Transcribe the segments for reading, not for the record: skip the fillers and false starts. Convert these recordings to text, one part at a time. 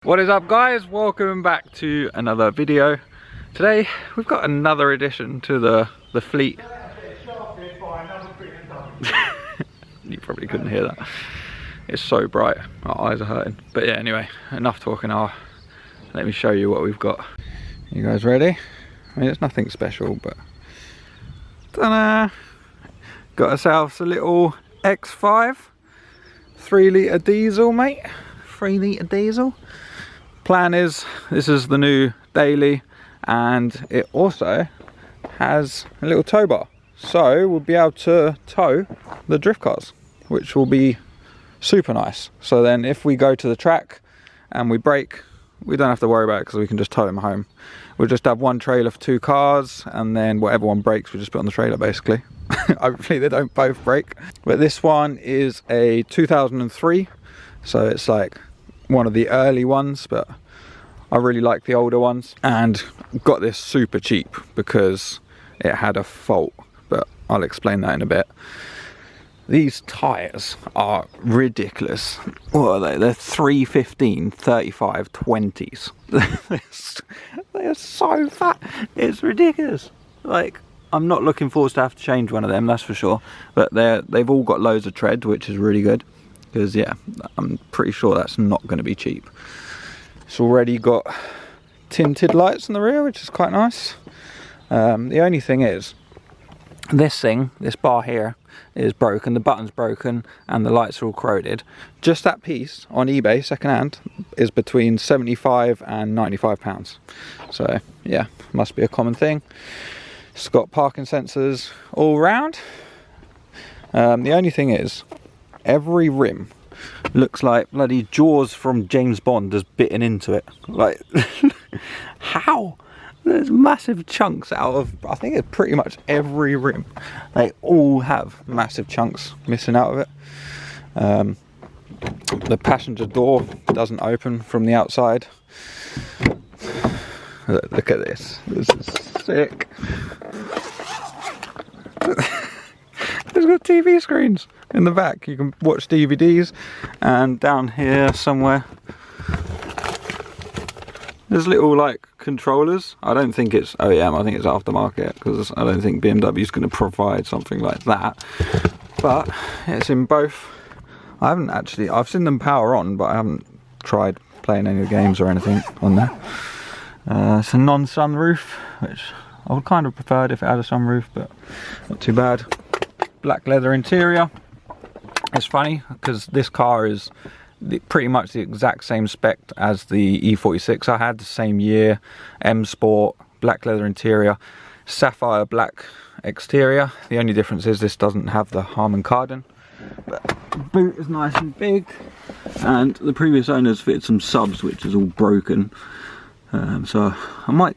What is up, guys? Welcome back to another video. Today we've got another addition to the fleet. You probably couldn't hear that. It's so bright, my eyes are hurting. But yeah, anyway, enough talking. Let me show you what we've got. You guys ready? I mean, it's nothing special, but got ourselves a little X5 3-litre diesel, mate. 3-litre diesel. Plan is, this is the new daily, and it also has a little tow bar, so we'll be able to tow the drift cars, which will be super nice. So then if we go to the track and we brake, we don't have to worry about it because we can just tow them home. We'll just have one trailer for 2 cars, and then whatever one breaks we just put on the trailer, basically. Hopefully they don't both break. But this one is a 2003, so it's like one of the early ones, but I really like the older ones, and got this super cheap because it had a fault, but I'll explain that in a bit. These tyres are ridiculous. What are they? They're 315 35 20s. They're so fat, it's ridiculous. Like, I'm not looking forward to have to change one of them, that's for sure, but they've all got loads of tread, which is really good. Because yeah, I'm pretty sure that's not going to be cheap. It's already got tinted lights in the rear, which is quite nice. The only thing is, this bar here is broken, the button's broken, and the lights are all corroded. Just that piece on eBay, second hand, is between 75 and 95 pounds. So yeah, must be a common thing. It's got parking sensors all round. The only thing is, every rim looks like bloody Jaws from James Bond has bitten into it. Like, how? There's massive chunks out of, I think it's pretty much every rim. They all have massive chunks missing out of it. The passenger door doesn't open from the outside. Look at this. This is sick. It's got TV screens in the back. You can watch DVDs, and down here somewhere there's little like controllers. I don't think it's OEM, I think it's aftermarket, because I don't think BMW is going to provide something like that. But it's in both. I've seen them power on, but I haven't tried playing any games or anything on there. It's a non-sunroof, which I would kind of preferred if it had a sunroof, but not too bad. Black leather interior. It's funny because this car is pretty much the exact same spec as the E46 I had, the same year. M Sport, black leather interior, sapphire black exterior. The only difference is this doesn't have the Harman Kardon. But the boot is nice and big, and the previous owners fitted some subs which is all broken. So I might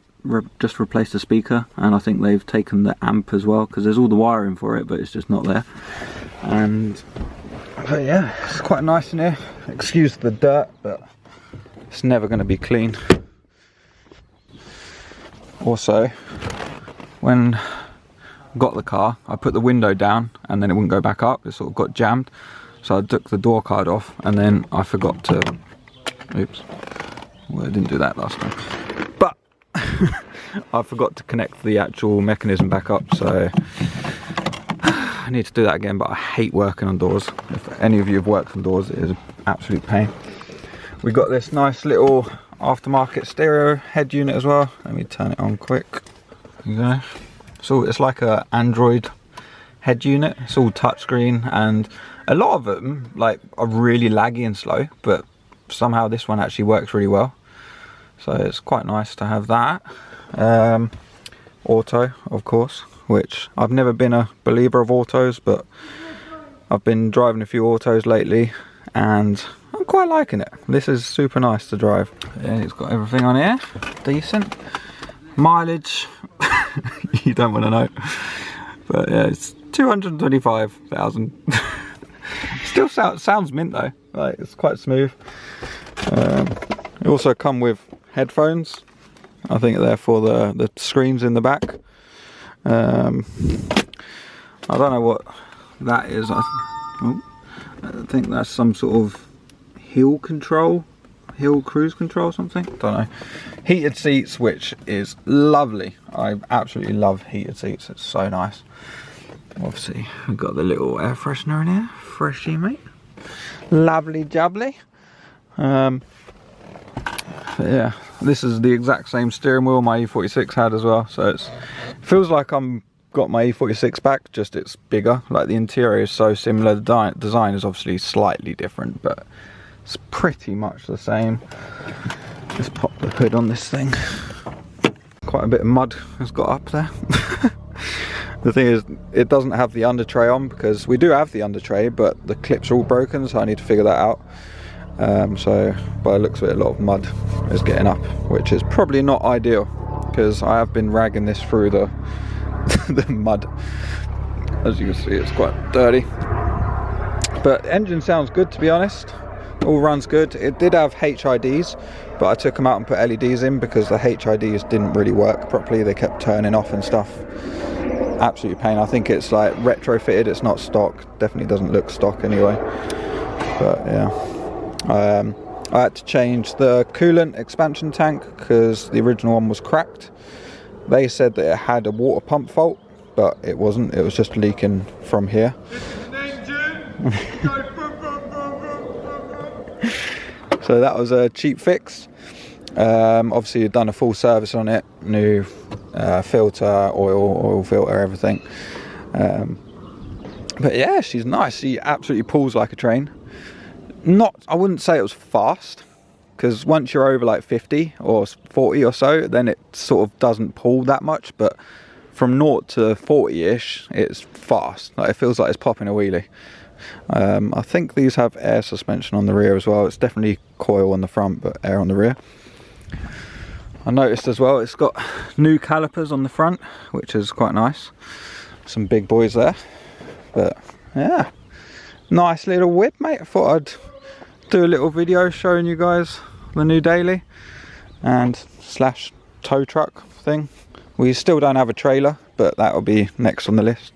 just replace the speaker, and I think they've taken the amp as well, because there's all the wiring for it but it's just not there. But yeah, it's quite nice in here. Excuse the dirt, but it's never going to be clean. Also, when I got the car, I put the window down and then it wouldn't go back up. It sort of got jammed, so I took the door card off, and then I forgot to, oops, well, I didn't do that last time, but I forgot to connect the actual mechanism back up, so I need to do that again. But I hate working on doors. If any of you have worked on doors, it is an absolute pain. We got this nice little aftermarket stereo head unit as well. Let me turn it on quick. There you go. So it's like a Android head unit. It's all touchscreen, and a lot of them like are really laggy and slow, but somehow this one actually works really well. So it's quite nice to have that. Auto, of course, which I've never been a believer of autos, but I've been driving a few autos lately and I'm quite liking it. This is super nice to drive. Yeah, it's got everything on here, decent. Mileage, you don't want to know, but yeah, it's 225,000. Still sounds mint though, like it's quite smooth. It also come with headphones. I think they're for the screens in the back. I don't know what that is. I think that's some sort of hill control. hill cruise control or something, don't know. Heated seats, which is lovely. I absolutely love heated seats, it's so nice. Obviously we've got the little air freshener in here, freshy mate, lovely jubbly. But yeah, this is the exact same steering wheel my E46 had as well, so it feels like I'm got my E46 back, just it's bigger. Like the interior is so similar, the design is obviously slightly different, but it's pretty much the same. Just pop the hood on this thing. Quite a bit of mud has got up there. The thing is, it doesn't have the under tray on, because we do have the under tray, but the clips are all broken, so I need to figure that out. So by the looks of it, a lot of mud is getting up, which is probably not ideal, because I have been ragging this through the the mud. As you can see, it's quite dirty, but the engine sounds good, to be honest. All runs good. It did have HIDs, but I took them out and put LEDs in because the HIDs didn't really work properly. They kept turning off and stuff. Absolute pain. I think it's like retrofitted, it's not stock. Definitely doesn't look stock anyway. But yeah, I had to change the coolant expansion tank because the original one was cracked. They said that it had a water pump fault, but it wasn't. It was just leaking from here. So that was a cheap fix. Obviously you've done a full service on it, new filter, oil filter, everything. But yeah, she's nice. She absolutely pulls like a train. I wouldn't say it was fast, because once you're over like 50 or 40 or so, then it sort of doesn't pull that much, but from 0 to 40-ish, it's fast. Like, it feels like it's popping a wheelie. I think these have air suspension on the rear as well. It's definitely coil on the front, but air on the rear. I noticed as well it's got new calipers on the front, which is quite nice. Some big boys there. But yeah, nice little whip, mate. I thought I'd do a little video showing you guys the new daily and slash tow truck thing. We still don't have a trailer, but that'll be next on the list.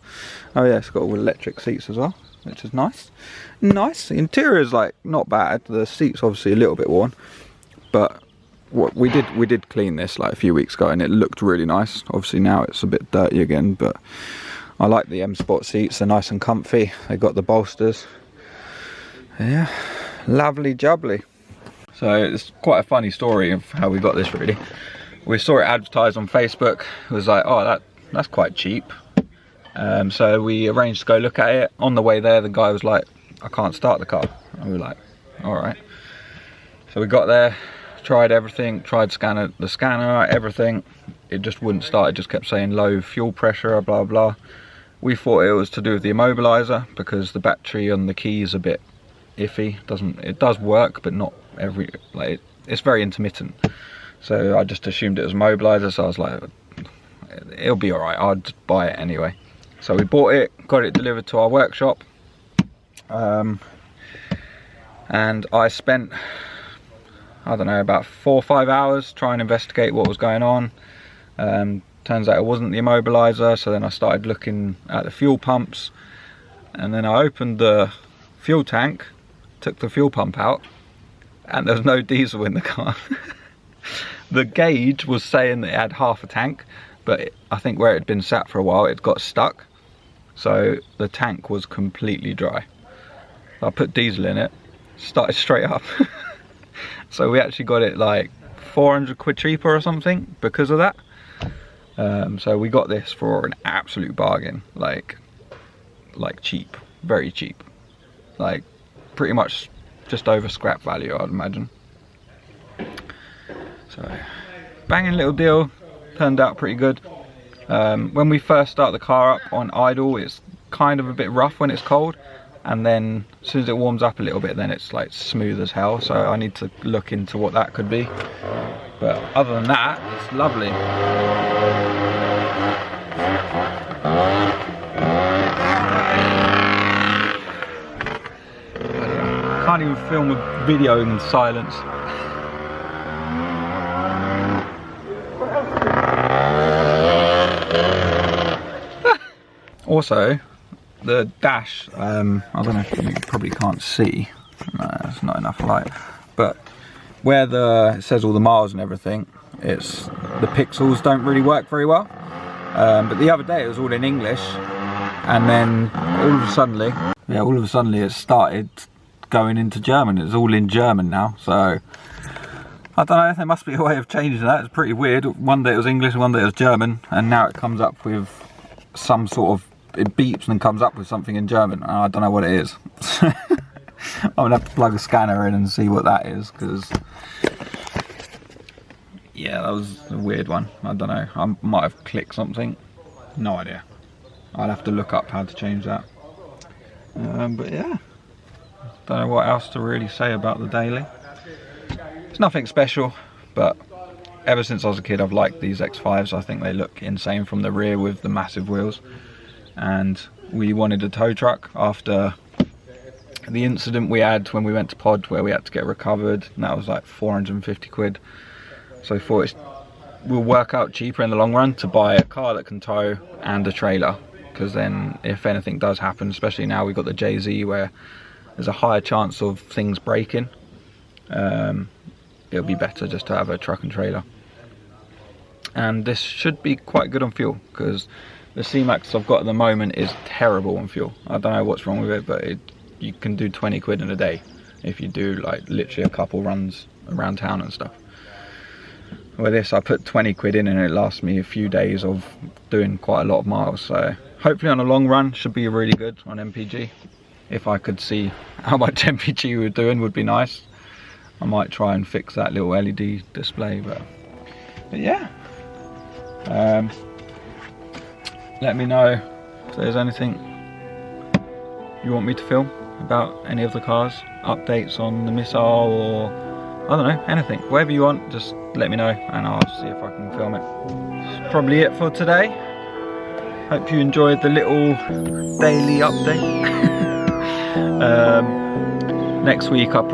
Oh yeah, it's got all electric seats as well, which is nice. Nice. The interior is like not bad. The seats obviously a little bit worn, but what we did clean this like a few weeks ago and it looked really nice. Obviously now it's a bit dirty again, but I like the M Sport seats. They're nice and comfy. They got the bolsters. Yeah, lovely jubbly. So it's quite a funny story of how we got this really. We saw it advertised on Facebook. It was like, oh, that's quite cheap. So we arranged to go look at it. On the way there, the guy was like, I can't start the car. And we were like, all right. So we got there, tried everything, tried the scanner, everything. It just wouldn't start. It just kept saying low fuel pressure, blah, blah. We thought it was to do with the immobilizer because the battery on the key is a bit iffy. It does work, but not every, like, it's very intermittent. So I just assumed it was immobilizer. So I was like, it'll be all right. I'd buy it anyway. So we bought it, got it delivered to our workshop. And I spent, I don't know, about 4 or 5 hours trying to investigate what was going on. Turns out it wasn't the immobilizer, so then I started looking at the fuel pumps, and then I opened the fuel tank, took the fuel pump out, and there was no diesel in the car. The gauge was saying that it had half a tank, but I think where it had been sat for a while, it got stuck, so the tank was completely dry. I put diesel in it, started straight up. So we actually got it like 400 quid cheaper or something because of that. So we got this for an absolute bargain, like cheap, very cheap, like pretty much just over scrap value, I'd imagine. So banging little deal, turned out pretty good. When we first start the car up on idle, it's kind of a bit rough when it's cold, and then as soon as it warms up a little bit, then it's like smooth as hell. So I need to look into what that could be, but other than that, it's lovely. Can't even film a video in silence. Also, the dash, I don't know if you probably can't see, no, it's not enough light, but where it says all the miles and everything, the pixels don't really work very well. But the other day it was all in English, and then all of a sudden it started going into German. It's all in German now, so I don't know, there must be a way of changing that. It's pretty weird. One day it was English, one day it was German, and now it comes up with some sort of, it beeps and comes up with something in German. I don't know what it is. I'm gonna have to plug a scanner in and see what that is, because yeah, that was a weird one. I don't know, I might have clicked something, no idea. I'll have to look up how to change that. But yeah, don't know what else to really say about the daily. It's nothing special, but ever since I was a kid I've liked these X5s. I think they look insane from the rear with the massive wheels, and we wanted a tow truck after the incident we had when we went to Pod, where we had to get recovered, and that was like 450 quid. So I thought it will work out cheaper in the long run to buy a car that can tow and a trailer, because then if anything does happen, especially now we've got the JZ where there's a higher chance of things breaking, it'll be better just to have a truck and trailer. And this should be quite good on fuel, because the C-Max I've got at the moment is terrible on fuel. I don't know what's wrong with it, but you can do 20 quid in a day if you do like literally a couple runs around town and stuff. With this I put 20 quid in and it lasts me a few days of doing quite a lot of miles, so hopefully on a long run should be really good on MPG. If I could see how much MPG we were doing would be nice. I might try and fix that little LED display, but yeah. Let me know if there's anything you want me to film about any of the cars, updates on the Missile, or I don't know, anything. Whatever you want, just let me know and I'll see if I can film it. That's probably it for today. Hope you enjoyed the little daily update. Next week I've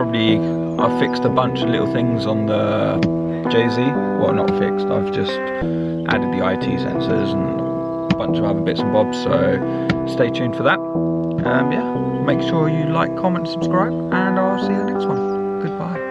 fixed a bunch of little things on the JZ. Well, not fixed, I've just added the IT sensors and a bunch of other bits and bobs, so stay tuned for that. Yeah, make sure you like, comment, subscribe, and I'll see you in the next one. Goodbye.